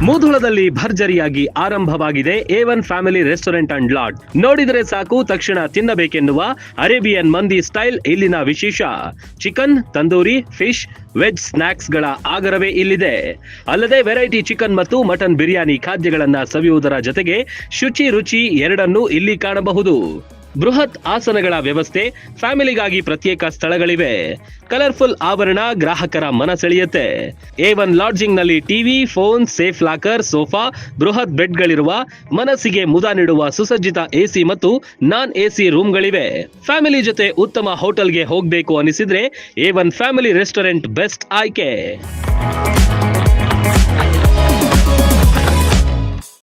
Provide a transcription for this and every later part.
ಮೂಧಳದಲ್ಲಿ ಭರ್ಜರಿಯಾಗಿ ಆರಂಭವಾಗಿದೆ A1 family restaurant and lodge. ನೋಡಿದರೆ ಸಾಕು ತಕ್ಷಣ ತಿನ್ನಬೇಕೆನ್ನುವ ಅರೇಬಿಯನ್ ಮಂದಿ ಸ್ಟೈಲ್ ಇಲ್ಲಿನ ವಿಶೇಷ. Chicken, tandoori, fish, veg snacks ಗಳ ಆಗರವೇ ಇಲ್ಲಿದೆ. ಅಲ್ಲದೆ ವೆರೈಟಿ ಚಿಕನ್ ಮತ್ತು ಮಟನ್ ಬಿರಿಯಾನಿ ಖಾದ್ಯಗಳನ್ನ ಸವಿಯುವುದರ ಜೊತೆಗೆ ಶುಚಿ ರುಚಿ ಎರಡನ್ನೂ ಇಲ್ಲಿ ಕಾಣಬಹುದು. ಬೃಹತ್ ಆಸನಗಳ ವ್ಯವಸ್ಥೆ, ಫ್ಯಾಮಿಲಿಗಾಗಿ ಪ್ರತ್ಯೇಕ ಸ್ಥಳಗಳಿವೆ. ಕಲರ್ಫುಲ್ ಆವರಣ ಗ್ರಾಹಕರ ಮನ ಸೆಳೆಯುತ್ತೆ. A1 ಲಾಡ್ಜಿಂಗ್ ನಲ್ಲಿ TV, phone, safe locker, sofa, ಬೃಹತ್ ಬೆಡ್ಗಳಿರುವ, ಮನಸ್ಸಿಗೆ ಮುದ ನೀಡುವ ಸುಸಜ್ಜಿತ AC ಮತ್ತು ನಾನ್ AC ರೂಮ್ಗಳಿವೆ. ಫ್ಯಾಮಿಲಿ ಜೊತೆ ಉತ್ತಮ ಹೋಟೆಲ್ಗೆ ಹೋಗಬೇಕು ಅನಿಸಿದ್ರೆ A1 ಫ್ಯಾಮಿಲಿ ರೆಸ್ಟೋರೆಂಟ್ ಬೆಸ್ಟ್ ಆಯ್ಕೆ.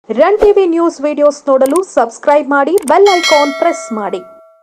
ರನ್ ಟಿವಿ ನ್ಯೂಸ್ ವಿಡಿಯೋಸ್ ನೋಡಲು ಸಬ್ಸ್ಕ್ರೈಬ್ ಮಾಡಿ, ಬೆಲ್ ಐಕಾನ್ ಪ್ರೆಸ್ ಮಾಡಿ.